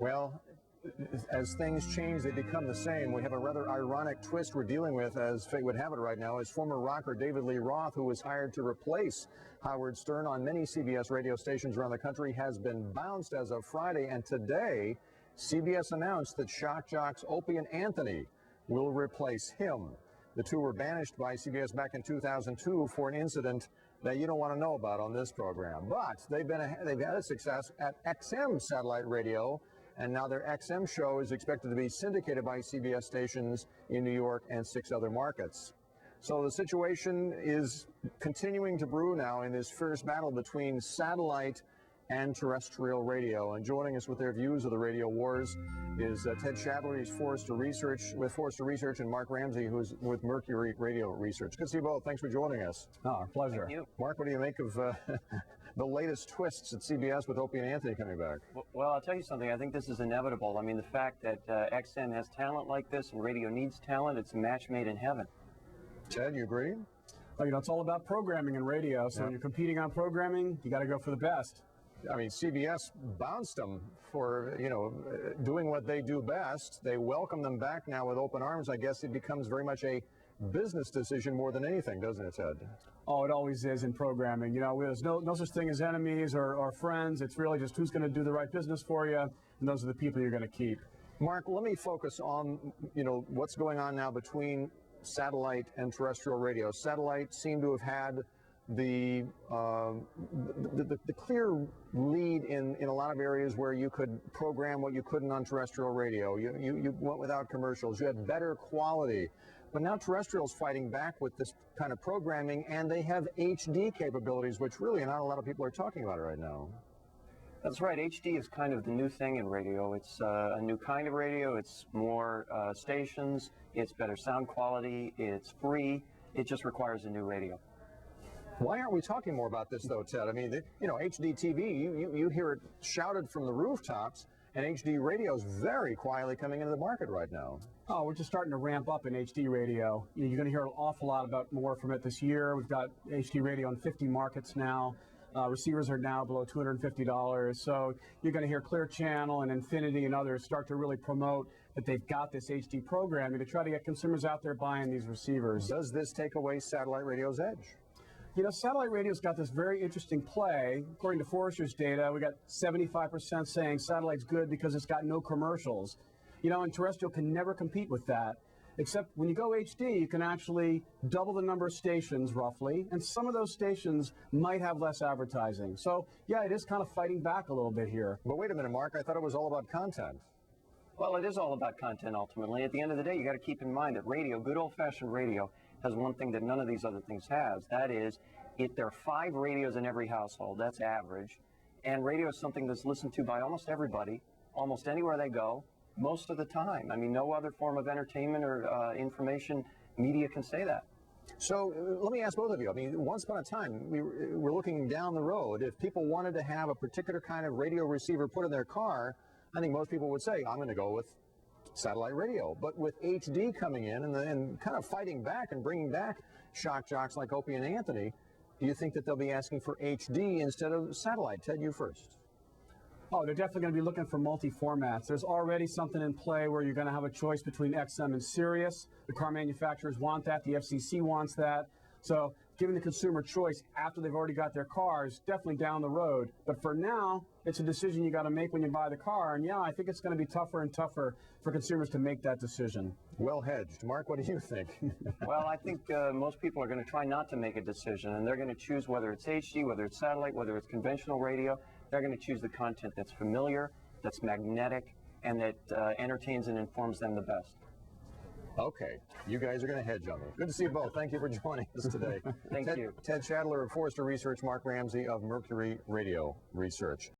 Well, as things change, they become the same. We have a rather ironic twist we're dealing with, as fate would have it right now, as former rocker David Lee Roth, who was hired to replace Howard Stern on many CBS radio stations around the country, has been bounced as of Friday. And today, CBS announced that shock jocks Opie and Anthony will replace him. The two were banished by CBS back in 2002 for an incident that you don't want to know about on this program. But they've had a success at XM satellite radio, and now their XM show is expected to be syndicated by CBS stations in New York and 6 other markets. So the situation is continuing to brew now in this fierce battle between satellite and terrestrial radio. And joining us with their views of the radio wars is Ted Shadler. He's with Forrester Research, and Mark Ramsey, who's with Mercury Radio Research. Good to see you both. Thanks for joining us. Oh, our pleasure. Thank you. Mark, what do you make of the latest twists at CBS with Opie and Anthony coming back? Well, I'll tell you something. I think this is inevitable. I mean, the fact that XM has talent like this and radio needs talent, it's a match made in heaven. Ted, you agree? Well, it's all about programming in radio. So when you're competing on programming, you got to go for the best. I mean, CBS bounced them for, doing what they do best. They welcome them back now with open arms. I guess it becomes very much a business decision more than anything, doesn't it, Ted? Oh, it always is in programming. There's no such thing as enemies or friends. It's really just who's going to do the right business for you, and those are the people you're going to keep. Mark, let me focus on, what's going on now between satellite and terrestrial radio. Satellite seemed to have had the clear lead in a lot of areas where you could program what you couldn't on terrestrial radio. You went without commercials. You had better quality. But now terrestrial's fighting back with this kind of programming, and they have HD capabilities, which really not a lot of people are talking about it right now. That's right. HD is kind of the new thing in radio. It's a new kind of radio. It's more stations. It's better sound quality. It's free. It just requires a new radio. Why aren't we talking more about this, though, Ted? I mean, HD TV, you hear it shouted from the rooftops, and HD radio is very quietly coming into the market right now. Oh, we're just starting to ramp up in HD radio. You're going to hear an awful lot about more from it this year. We've got HD radio in 50 markets now. Receivers are now below $250. So you're going to hear Clear Channel and Infinity and others start to really promote that they've got this HD programming to try to get consumers out there buying these receivers. Does this take away satellite radio's edge? Satellite radio's got this very interesting play. According to Forrester's data, we got 75% saying satellite's good because it's got no commercials. And terrestrial can never compete with that. Except when you go HD, you can actually double the number of stations, roughly, and some of those stations might have less advertising. So, yeah, it is kind of fighting back a little bit here. But wait a minute, Mark, I thought it was all about content. Well, it is all about content, ultimately. At the end of the day, you got to keep in mind that radio, good old-fashioned radio, has one thing that none of these other things has. That is, if there are 5 radios in every household, that's average, and radio is something that's listened to by almost everybody, almost anywhere they go, most of the time. I mean, no other form of entertainment or information media can say that. So let me ask both of you. I mean, once upon a time, we're looking down the road. If people wanted to have a particular kind of radio receiver put in their car, I think most people would say, I'm going to go with satellite radio. But with HD coming in and kind of fighting back and bringing back shock jocks like Opie and Anthony, do you think that they'll be asking for HD instead of satellite? Ted, you first. Oh, they're definitely going to be looking for multi-formats. There's already something in play where you're going to have a choice between XM and Sirius. The car manufacturers want that. The FCC wants that. So giving the consumer choice after they've already got their car is definitely down the road. But for now, it's a decision you got to make when you buy the car. And yeah, I think it's going to be tougher and tougher for consumers to make that decision. Well hedged. Mark, what do you think? Well, I think most people are going to try not to make a decision, and they're going to choose whether it's HD, whether it's satellite, whether it's conventional radio. They're going to choose the content that's familiar, that's magnetic, and that entertains and informs them the best. Okay, you guys are going to hedge on me. Good to see you both. Thank you for joining us today. Thank you. Ted Shadler of Forrester Research, Mark Ramsey of Mercury Radio Research.